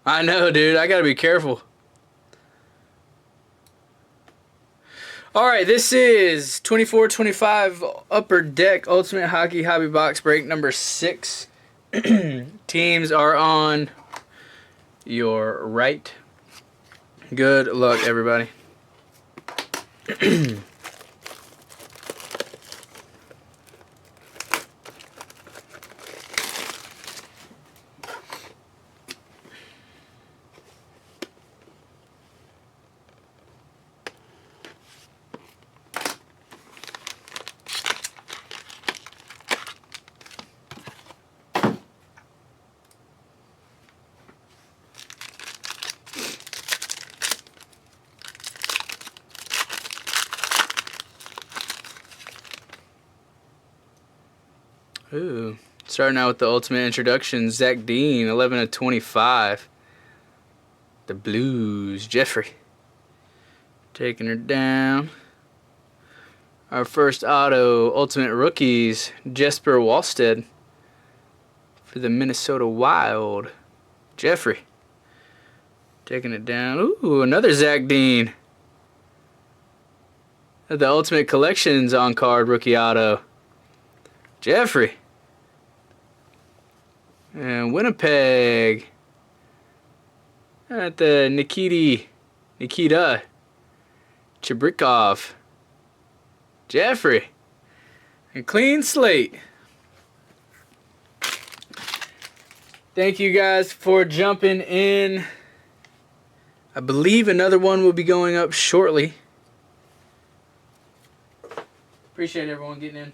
I know, dude. I gotta be careful. Alright, this is 24-25 Upper Deck Ultimate Hockey Hobby Box break number 6. Teams are on your right. Good luck, everybody. Ooh, starting out with the ultimate introduction, Zach Dean, 11/25. The Blues, Jeffrey. Taking her down. Our first auto, Ultimate Rookies, Jesper Wallstead. For the Minnesota Wild, Jeffrey. Taking it down. Ooh, another Zach Dean. The Ultimate Collections on card, rookie auto, Jeffrey. And Winnipeg. At the Nikita Chibrikov. Jeffrey. And clean slate. Thank you guys for jumping in. I believe another one will be going up shortly. Appreciate everyone getting in.